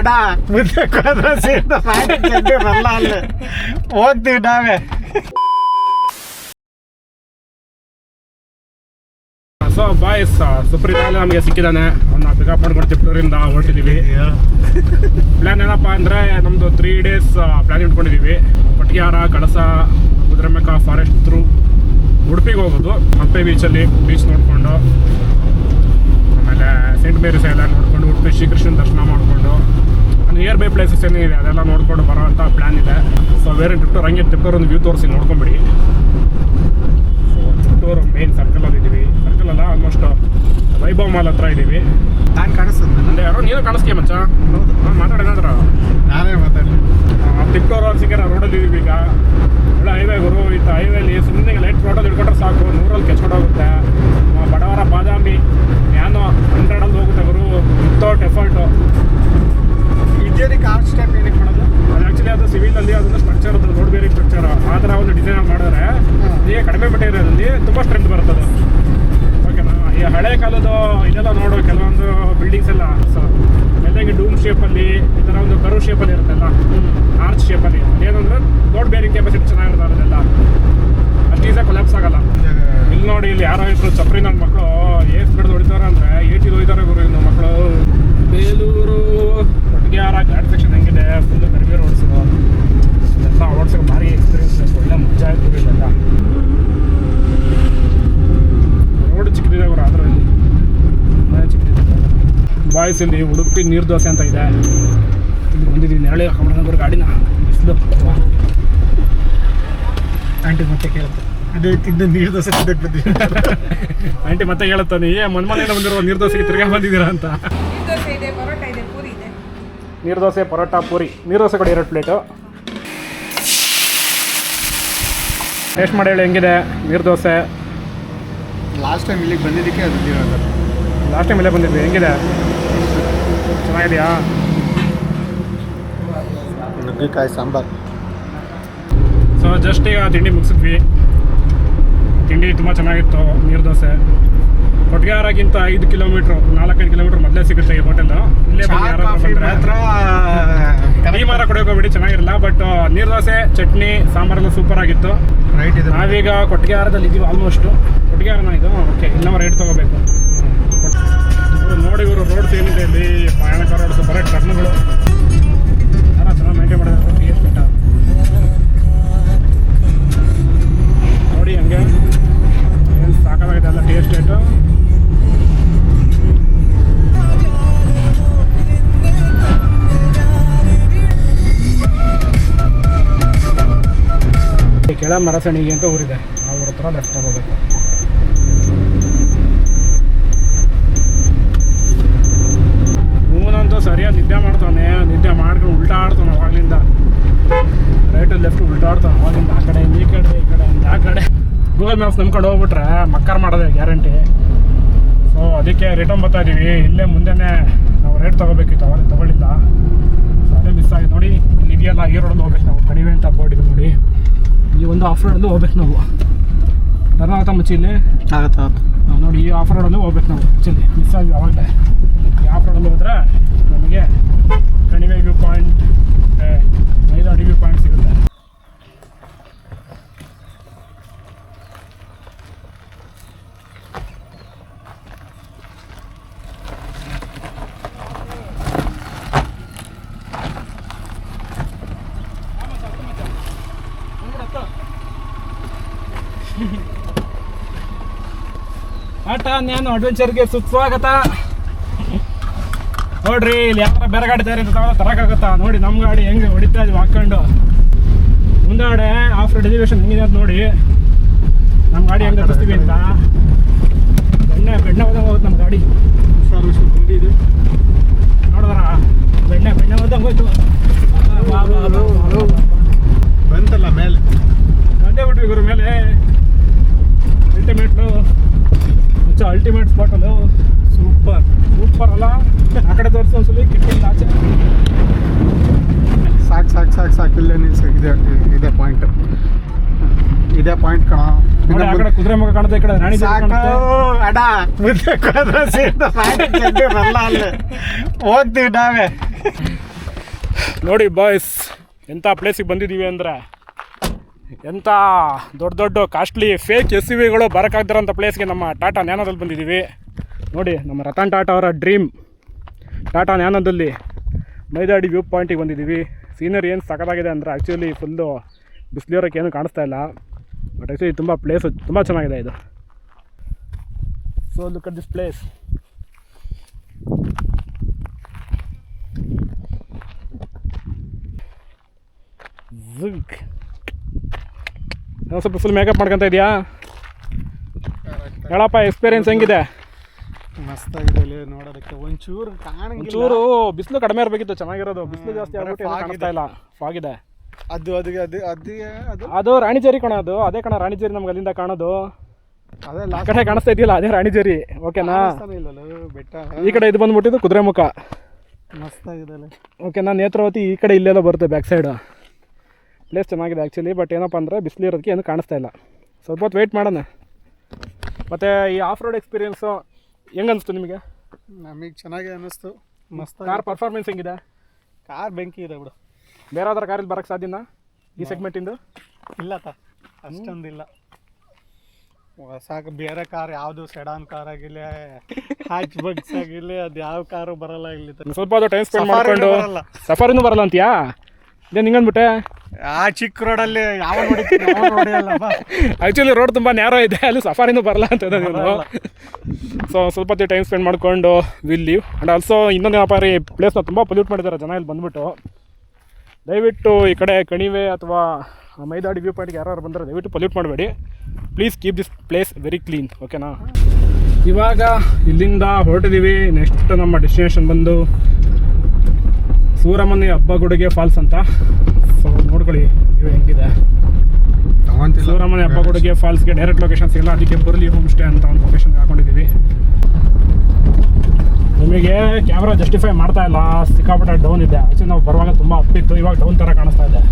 ಅಡ ಮುಂದಕ್ಕೆ ಹೋದ್ರೆ ಸೀದಾ ಬರಲ್ಲ ಅಲ್ಲಿ ಹೋಗ್ತೀವಿ ನಾವೇ. ಸೊ ಬಾಯ್ಸ್, ಸುಪ್ರೀತ್ ನಮಗೆ ಸಿಕ್ಕಿದ್ದಾನೆ. ಅವನ್ನ ಪಿಕಪ್ ಮಾಡ್ಕೊಂಡು ಚಿಕ್ಕೂರಿಂದ ಹೊರಟಿದ್ದೀವಿ. ಪ್ಲ್ಯಾನ್ ಏನಪ್ಪ ಅಂದರೆ ನಮ್ಮದು 3 days ಪ್ಲ್ಯಾನ್ ಇಟ್ಕೊಂಡಿದ್ದೀವಿ. ಕೊಟ್ಟಿಗೆಹಾರ, ಕಳಸ, ಕುದುರೆಮುಖ ಫಾರೆಸ್ಟ್ ಥ್ರೂ ಉಡುಪಿಗೆ ಹೋಗೋದು. ಮಲ್ಪೆ ಬೀಚಲ್ಲಿ ಬೀಚ್ ನೋಡಿಕೊಂಡು, ಆಮೇಲೆ ಸೆಂಟ್ ಮೇರಿಸ್ ಐಲ್ಯಾಂಡ್ ನೋಡಿಕೊಂಡು, ಉಡುಪಿ ಶ್ರೀಕೃಷ್ಣನ ದರ್ಶನ ಮಾಡಿಕೊಂಡು, ನಿಯರ್ ಬೈ ಪ್ಲೇಸಸ್ ಏನಿದೆ ಅದೆಲ್ಲ ನೋಡ್ಕೊಂಡು ಬರೋ ಅಂತ ಪ್ಲ್ಯಾನ್ ಇದೆ. ಸೊ ಬೇರೆ ಟಿಪ್ಟೂರ್ ಹಂಗೆ ಟಿಪ್ಟೂರ್ ಒಂದು ವ್ಯೂ ತೋರಿಸಿ ನೋಡ್ಕೊಂಬಿಡಿ. ಸೊ ಟಿಪ್ಟೂರ್ ಮೇನ್ ಸರ್ಕಲಲ್ಲಿ ಇದ್ದೀವಿ. ಸರ್ಕಲ್ ಅಲ್ಲ, ಆಲ್ಮೋಸ್ಟ್ ವೈಭವ್ ಮಾಲ್ ಹತ್ರ ಇದ್ದೀವಿ. ನಾನು ಕಾಣಿಸ್ತದೆ ಅಂದರೆ ಯಾರೋ ನೀನು ಕಾಣಿಸ್ತೀಯ ಮಚ್ಚ. ಹೌದು, ಹಾಂ ಮಾತಾಡೋದಾದ್ರ ನಾನೇ ಮಾತಾಡಲಿ. ಟಿಪ್ಟೂರ್ ಸಿಕ್ಕಿರ ರೋಡಲ್ಲಿ ಇದ್ದೀವಿ ಈಗ. ಒಳ್ಳೆ ಹೈವೇ ಗುರು. ಇತ್ತು ಹೈವೇಲಿ ಸುಮ್ಮನೆ ಲೈಟ್ ಫೋಟೋದು ಹಿಡ್ಕೊಂಡ್ರೆ ಸಾಕು, 100ರಲ್ಲಿ ಕೆಚ್ಕೊಂಡೋಗುತ್ತೆ. ಬಡವರ ಬಾದಾಮಿ ನ್ಯಾನೋ 100ರಲ್ಲಿ ಹೋಗುತ್ತೆ ಗುರು. Without effort. Engineering art step ಏನಕ್ಕೆ ಮಾಡೋದು? ಅದು ಆ್ಯಕ್ಚುಲಿ ಅದು ಸಿವಿಲಲ್ಲಿ ಅದೊಂದು ಸ್ಟ್ರಕ್ಚರ್, ಅದು ರೋಡ್ ಬೇರೆ ಸ್ಟ್ರಕ್ಚರ್ ಆ ಥರ ಒಂದು ಡಿಸೈನ್ ಮಾಡಿದ್ರೆ ಈಗ ಕಡಿಮೆ ಮೆಟೀರಿಯಲಲ್ಲಿ ತುಂಬ ಸ್ಟ್ರೆಂತ್ ಬರ್ತದೆ. ಓಕೆನಾ? ಈ ಹಳೆ ಕಾಲದ ಇದೆಲ್ಲ ನೋಡೋ ಕೆಲವೊಂದು ಬಿಲ್ಡಿಂಗ್ಸ್ ಎಲ್ಲ ಎಲ್ಲಂಗೆ ಡೂಮ್ ಶೇಪಲ್ಲಿ ಈ ಥರ ಒಂದು ಕರು ಶೇಪಲ್ಲಿ ಇರುತ್ತಲ್ಲ, ಆರ್ಚ್ ಶೇಪಲ್ಲಿ. ಏನಂದ್ರೆ ಲೋಡ್ ಬೇರಿಂಗ್ ಕೆಪಾಸಿಟಿ ಚೆನ್ನಾಗಿರುತ್ತೆ ಅದೆಲ್ಲ. ಅಷ್ಟು ಈಸಾಗಿ ಕೊಲ್ಯಾಪ್ಸ್ ಆಗಲ್ಲ. ಇಲ್ಲಿ ನೋಡಿ, ಇಲ್ಲಿ ಯಾರೋ ಇದ್ರು ಚಪ್ರಿ ನನ್ನ ಮಕ್ಕಳು ಏಸ್ ಬಿಡ್ದು ಹೊಡಿತಾರೆ ಅಂದರೆ 80 ಹೊಡಿತಾರೆ ಗುರು ಇನ್ನು ಮಕ್ಕಳು. ಬೇಲೂರು ಕೊಟ್ಟಿಗೆಹಾರ ಘಾಟ್ ಸೆಕ್ಷನ್ ಹೆಂಗಿದೆ, ಫುಲ್ ಕಡಿಮೆ ಓಡಿಸೋದು ಎಲ್ಲ ಓಡಿಸೋಕೆ ಭಾರಿ ಎಕ್ಸ್ಪೀರಿಯನ್ಸ್ ಬೇಕು. ಒಳ್ಳೆ ಮಜಾ ಆಯ್ತು ಇಲ್ಲೆಲ್ಲ. ರೋಡ್ ಚಿಕ್ಕದಿದೆ ಗುರು, ಅದರಲ್ಲಿ ಚಿಕ್ಕದಿದೆ. ಬಾಯ್ಸ್ ಇಲ್ಲಿ ಉಡುಪಿ ನೀರು ದೋಸೆ ಅಂತ ಇದೆ. ಇಲ್ಲಿ ಬಂದಿದ್ದೀವಿ, ನೆರಳಿ ಹಾಕೊಂಡ್ರೆ ಗಾಡಿನ ಬಿಸಿಲು. ಆಂಟಿ ಮತ್ತೆ ಕೇಳುತ್ತೆ, ಅದೇ ತಿಂದು ನೀರು ದೋಸೆ ತಿಂದಕ್ಕೆ ಬಂದಿದ್ದೀವಿ. ಆಂಟಿ ಮತ್ತೆ ಹೇಳುತ್ತಾನೆ, ಮನ್ಮನೆಯಿಂದ ಬಂದಿರೋ ನೀರು ದೋಸೆಗೆ ತಿರ್ಗಾ ಬಂದಿದ್ದೀರಾ ಅಂತ. ನೀರು ದೋಸೆ, ಪರೋಟ, ಪೂರಿ. ನೀರು ದೋಸೆ ಕೊಡಿ 2 ಪ್ಲೇಟು. ಟೇಸ್ಟ್ ಮಾಡಿ ಹೇಳಿ ಹೆಂಗಿದೆ ನೀರು ದೋಸೆ. ಲಾಸ್ಟ್ ಟೈಮ್ ಇಲ್ಲಿಗೆ ಬಂದಿದ್ದಕ್ಕೆ ಅದು ಲಾಸ್ಟ್ ಟೈಮ್ ಇಲ್ಲೇ ಬಂದಿದ್ವಿ. ಹೆಂಗಿದೆ? ಚೆನ್ನಾಗಿದೆಯಾ? ನುಗ್ಗೆಕಾಯಿ ಸಾಂಬಾರು. ಸೊ ಜಸ್ಟ್ ಈಗ ತಿಂಡಿ ಮುಗಿಸಿದ್ವಿ. ತಿಂಡಿ ತುಂಬ ಚೆನ್ನಾಗಿತ್ತು. ನೀರು ದೋಸೆ ಕೊಟ್ಟಿಗೆಹಾರಕ್ಕಿಂತ 5 ಕಿಲೋಮೀಟ್ರ್ 4-5 ಕಿಲೋಮೀಟ್ರ್ ಮೊದಲೇ ಸಿಗುತ್ತೆ ಈ ಹೋಟೆಲ್. ಇಲ್ಲೇ ಬಂದು ಈ ಮಾರ ಕೊಡೋಕೋಬೇಡಿ, ಚೆನ್ನಾಗಿರಲ್ಲ. ಬಟ್ ನೀರು ದೋಸೆ, ಚಟ್ನಿ, ಸಾಂಬಾರೆಲ್ಲ ಸೂಪರ್ ಆಗಿತ್ತು. ರೈಟ್ ಇದೆ. ನಾವೀಗ ಕೊಟ್ಟಿಗೆಹಾರದಲ್ಲಿ ಇದ್ದೀವಿ ಆಲ್ಮೋಸ್ಟು. ಕೊಟ್ಟಿಗೆಹಾರನ ಇದು. ಓಕೆ, ಇನ್ನೂ ರೇಟ್ ತೊಗೋಬೇಕು. ನೋಡಿ ಇವರು ರೋಡ್ಸ್ ಏನಿದೆ ಇಲ್ಲಿ, ಪ್ರಯಾಣಿಕ ರೋಡ್ಸ್, ಬರೀ ಟರ್ನ್ಗಳು ಎಲ್ಲ ಚೆನ್ನಾಗಿ ಮೇಂಟೈನ್ ಮಾಡಿದ್ದಾರೆ. ಟೇಸ್ಟ್ ಬೆಟ್ಟ ನೋಡಿ, ಹಂಗೆ ಏನು ಸಾಕಾಗಿದೆ ಅಲ್ಲ ಟೇಸ್ಟ್ ರೇಟು. ಕೆಳ ಮರಸಣಿಗೆ ಅಂತ ಊರಿದೆ, ಆ ಊರ ಹತ್ರ ಲೆಫ್ಟ್ ತಗೋಬೇಕು. ಇವನಂತೂ ಸರಿಯಾಗಿ ನಿದ್ದೆ ಮಾಡ್ತಾನೆ. ನಿದ್ದೆ ಮಾಡ್ಕೊಂಡು ಉಲ್ಟಾಡ್ತಾನೆ ಅವಾಗಲಿಂದ. ರೈಟು ಲೆಫ್ಟ್ ಉಲ್ಟಾಡ್ತಾನೆ ಅವಾಗಿಂದ. ಆ ಕಡೆ ಈ ಕಡೆ, ಈ ಕಡೆ ಆ ಕಡೆ. ಗೂಗಲ್ ಮ್ಯಾಪ್ಸ್ ನಂಬ್ಕೊಂಡು ಹೋಗ್ಬಿಟ್ರೆ ಮಕ್ಕರ್ ಮಾಡೋದೇ ಗ್ಯಾರಂಟಿ. ಸೊ ಅದಕ್ಕೆ ರಿಟರ್ನ್ ಬರ್ತಾ ಇದ್ದೀವಿ. ಇಲ್ಲೇ ಮುಂದೆನೇ ನಾವು ರೇಟ್ ತೊಗೋಬೇಕಿತ್ತು, ಅವಾಗ ತೊಗೊಳ್ಳಿಲ್ಲ. ಸೊ ಅದೇ ಮಿಸ್ ಆಗಿದೆ ನೋಡಿ. ಇಲ್ಲಿ ಇದೆಯಲ್ಲ, ಈ ರೋಡಲ್ಲಿ ಹೋಗ್ಬೇಕು ನಾವು. ಕಡಿಮೆ ಅಂತ ಬೋರ್ಡ್ ಇದೆ ನೋಡಿ. ಈ ಒಂದು ಆಫ್ ರೋಡಲ್ಲೂ ಹೋಗ್ಬೇಕು ನಾವು. ಟರ್ನ್ ಆಗುತ್ತಾ ಮುಚ್ಚಿ ಇಲ್ಲಿ ಆಗುತ್ತೆ. ನೋಡಿ, ಈ ಆಫ್ ರೋಡಲ್ಲೂ ಹೋಗ್ಬೇಕು ನಾವು. ಆ್ಯಕ್ಚುಲಿ ಮಿಸ್ ಆಗಿ ಅವಾಗಲೇ. ಈ ಆಫ್ ರೋಡಲ್ಲಿ ಹೋದರೆ ನಮಗೆ ಕಣಿವೆ ವ್ಯೂ ಪಾಯಿಂಟ್, ಮೈದಾಡಿ ವ್ಯೂ ಪಾಯಿಂಟ್ ಸಿಗುತ್ತೆ. ಆಟ ನ್ಯಾನೋ ಅಡ್ವೆಂಚರ್ಗೆ ಸುಸ್ವಾಗತ. ನೋಡ್ರಿ, ಇಲ್ಲಿ ಯಾವ ಬೇರೆ ಗಾಡಿ ತಯಾರಿ ಅಂತ ತರೋಕ್ಕಾಗತ್ತಾ? ನೋಡಿ ನಮ್ಮ ಗಾಡಿ ಹೆಂಗೆ ಹೊಡಿತಾ ಇದ್ವಿ ಹಾಕ್ಕೊಂಡು. ಮುಂದಾಡೆ ಆಫ್ ರೋಡ್ ಎಲಿವೇಶನ್ ಹೆಂಗಿದೆ ಅಂತ ನೋಡಿ. ನಮ್ಮ ಗಾಡಿ ಹೆಂಗೆ ತರಿಸ್ತೀವಿ ಅಂತ. ಬೆಣ್ಣೆ ಹೋದಂಗೆ ಹೋಗುತ್ತೆ ನಮ್ಮ ಗಾಡಿ. ಗುಂಡಿ ಇದೆ ನೋಡಿದ್ರ, ಬೆಣ್ಣೆ ಹೋದಂಗೆ ಹೋಯ್ತು. ಬಂತಲ್ಲ ಮೇಲೆ, ಬಂದೇ ಬಿಟ್ವಿ ಗುರು ಮೇಲೆ. ಅಲ್ಟಿಮೇಟು ಅಲ್ಟಿಮೇಟ್ ಸ್ಪಾಟಲ್ಲೂ ಸೂಪರ್ ಅಲ್ಲ? ಆ ಕಡೆ ತೋರಿಸೋ ಒಂದ್ಸಲಿ ಕಿಟ್ಟಿಲ್ಲ ಆಚೆ. ಸಾಕು ಇಲ್ಲೇ ನಿಲ್ಸಿ. ಇದೇ ಪಾಯಿಂಟ್. ಇದೇ ಪಾಯಿಂಟ್ ಕಣ. ಆ ಕಡೆ ಕುದುರೆಮುಖ ಕಾಣುತ್ತೆ, ಈ ಕಡೆ ರಾಣಿ ಅಡ ಮುಂದೆ ಬರಲ್ಲ ಅಲ್ಲಿ ಹೋಗ್ತೀವಿ ನಾವೇ. ನೋಡಿ ಬಾಯ್ಸ್, ಎಂಥ ಪ್ಲೇಸಿಗೆ ಬಂದಿದ್ದೀವಿ ಅಂದರೆ, ಎಂಥ ದೊಡ್ಡ ದೊಡ್ಡ ಕಾಸ್ಟ್ಲಿ ಫೇಕ್ SUVಗಳು ಬರೋಕ್ಕಾಗ್ದಿರೋಂಥ ಪ್ಲೇಸ್ಗೆ ನಮ್ಮ ಟಾಟಾ ನ್ಯಾನೋದಲ್ಲಿ ಬಂದಿದ್ದೀವಿ. ನೋಡಿ, ನಮ್ಮ ರತನ್ ಟಾಟಾ ಅವರ ಡ್ರೀಮ್ ಟಾಟಾ ನ್ಯಾನೋದಲ್ಲಿ ಮೈದಾಡಿ ವ್ಯೂ ಪಾಯಿಂಟಿಗೆ ಬಂದಿದ್ದೀವಿ. ಸೀನರಿ ಏನು ಸಖತ್ತಾಗಿದೆ ಅಂದರೆ, ಆ್ಯಕ್ಚುಲಿ ಫುಲ್ಲು ಬಿಸಿಲಿರೋಕ್ಕೆ ಏನೂ ಕಾಣಿಸ್ತಾ ಇಲ್ಲ, ಬಟ್ ಆ್ಯಕ್ಚುಲಿ ತುಂಬ ಪ್ಲೇಸು ತುಂಬ ಚೆನ್ನಾಗಿದೆ ಇದು. So look at this place. ಸ್ವಲ್ಪ ಫುಲ್ ಮೇಕಪ್ ಮಾಡ್ಕೊತ ಇದೆಯಾ? ಹೇಳಪ್ಪ, ಎಕ್ಸ್ಪೀರಿಯನ್ಸ್ ಹೆಂಗಿದೆ? ಮಸ್ತಾಗಿದೆ ನೋಡೋದಕ್ಕೆ. ಒಂಚೂರು ಬಿಸಿಲು ಕಡಿಮೆ ಇರಬೇಕಿತ್ತು, ಚೆನ್ನಾಗಿರೋದು. ಬಿಸಿಲು ಜಾಸ್ತಿ ಆಗ್ಬಿಟ್ಟು ಕಾಣಿಸ್ತಾ ಇಲ್ಲ, ಫಾಗ್ ಇದೆ. ಅದು ರಾಣಿಜೇರಿ ಕಣ, ಅದು ಅದೇ ಕಣ ರಾಣಿಜೇರಿ. ನಮ್ಗೆ ಅಲ್ಲಿಂದ ಕಾಣೋದು ಅದೇ ಆ ಕಡೆ ಕಾಣಿಸ್ತಾ ಇದೆಯಲ್ಲ, ಅದೇ ರಾಣಿಜೇರಿ. ಓಕೆನಾ? ಬೆಟ್ಟ ಈ ಕಡೆ ಇದು ಬಂದ್ಬಿಟ್ಟಿದ್ದು ಕುದುರೆಮುಖ. ಮಸ್ತಾಗಿದೆ. ಓಕೆನಾ? ನೇತ್ರಾವತಿ ಈ ಕಡೆ ಇಲ್ಲೆಲ್ಲ ಬರುತ್ತೆ ಬ್ಯಾಕ್ ಸೈಡ್. ಪ್ಲೇಸ್ ಚೆನ್ನಾಗಿದೆ ಆ್ಯಕ್ಚುಲಿ, ಬಟ್ ಏನಪ್ಪ ಅಂದರೆ ಬಿಸಿಲು ಇರೋದಕ್ಕೆ ಏನು ಕಾಣಿಸ್ತಾ ಇಲ್ಲ. ಸ್ವಲ್ಪ ಹೊತ್ತು ವೆಯ್ಟ್ ಮಾಡೋಣ. ಮತ್ತು ಈ ಆಫ್ ರೋಡ್ ಎಕ್ಸ್ಪೀರಿಯೆನ್ಸು ಹೆಂಗನ್ನಿಸ್ತು ನಿಮಗೆ? ನಮಗೆ ಚೆನ್ನಾಗಿ ಅನ್ನಿಸ್ತು. ಮಸ್ತ್. ಕಾರ್ ಪರ್ಫಾರ್ಮೆನ್ಸ್ ಹೆಂಗಿದೆ? ಕಾರ್ ಬೆಂಕಿ ಇದೆ ಬಿಡು. ಬೇರೆ ಯಾವ್ದಾರು ಕಾರಲ್ಲಿ ಬರೋಕ್ಕೆ ಸಾಧ್ಯನಾ ಈ ಸೆಗ್ಮೆಂಟಿಂದು? ಇಲ್ಲ ಅಷ್ಟೊಂದಿಲ್ಲ. ಸಾಕು, ಬೇರೆ ಕಾರ್ ಯಾವುದು ಸೆಡಾನ್ ಕಾರ್ ಆಗಿಲ್ಲ, ಹ್ಯಾಚ್ ಬಗ್ಸ್ ಆಗಿಲ್ಲ, ಅದು ಯಾವ ಕಾರು ಬರಲ್ಲ ಇಲ್ಲಿ. ಸ್ವಲ್ಪ ಅದು ಟೈಮ್ ಸ್ಪೆಂಡ್ ಮಾಡಿಕೊಂಡು ಸಫಾರಿನೂ ಬರಲ್ಲ ಅಂತೀಯಾ? ಇದೇನು ಹಿಂಗಂದ್ಬಿಟ್ಟೆ? ಆ ಚಿಕ್ಕ ರೋಡಲ್ಲಿ ಯಾವ ನೋಡಿಯಲ್ಲ. ಆ್ಯಕ್ಚುಲಿ ರೋಡ್ ತುಂಬ ನ್ಯಾರೋ ಇದೆ, ಅಲ್ಲಿ ಸಫಾರಿನೂ ಬರಲ್ಲ ಅಂತ ನೀನು. ಸೊ ಸ್ವಲ್ಪ ಹೊತ್ತು ಟೈಮ್ ಸ್ಪೆಂಡ್ ಮಾಡಿಕೊಂಡು ವಿಲ್ ಲೀವ್. ಆ್ಯಂಡ್ ಆಲ್ಸೋ ಇನ್ನೊಂದು ಏನಪ್ಪ, ಈ ಪ್ಲೇಸ್ನ ತುಂಬ ಪೊಲ್ಯೂಟ್ ಮಾಡಿದ್ದಾರೆ ಜನ ಇಲ್ಲಿ ಬಂದುಬಿಟ್ಟು. ದಯವಿಟ್ಟು ಈ ಕಡೆ ಕಣಿವೆ ಅಥವಾ ಮೈದಾಡಿ ವ್ಯೂ ಪಾಯಿಂಟ್ಗೆ ಯಾರು ಬಂದರೆ ದಯವಿಟ್ಟು ಪೊಲ್ಯೂಟ್ ಮಾಡಬೇಡಿ. Please keep this place very clean. ಓಕೆನಾ? ಇವಾಗ ಇಲ್ಲಿಂದ ಹೊರಟಿದ್ದೀವಿ. ನೆಕ್ಸ್ಟ್ ನಮ್ಮ ಡೆಸ್ಟಿನೇಷನ್ ಬಂದು ಸೂರಮನೆ ಹಬ್ಬಗುಡಿಗೆ ಫಾಲ್ಸ್ ಅಂತ. ಸೊ ನೋಡ್ಕೊಳ್ಳಿ ವ್ಯೂ ಹೆಂಗಿದೆ. ಸೂರಮನೆ ಹಬ್ಬಗುಡಿಗೆ ಫಾಲ್ಸ್ಗೆ ಡೈರೆಕ್ಟ್ ಲೊಕೇಶನ್ ಸಿಗಲ್ಲ, ಅದಕ್ಕೆ ಬುರ್ಲಿ ಹೋಮ್ ಸ್ಟೇ ಅಂತ ಒಂದು ಲೊಕೇಶನ್ಗೆ ಹಾಕೊಂಡಿದ್ದೀವಿ. ನಿಮಗೆ ಕ್ಯಾಮ್ರಾ ಜಸ್ಟಿಫೈ ಮಾಡ್ತಾ ಇಲ್ಲ, ಸಿಕ್ಕಾಪಟ್ಟೆ ಡೌನ್ ಇದೆ. ಆ್ಯಕ್ಚುಲಿ ನಾವು ಬರುವಾಗ ತುಂಬ ಅಪ್ಪಿತ್ತು, ಇವಾಗ ಡೌನ್ ಥರ ಕಾಣಿಸ್ತಾ ಇದೆ.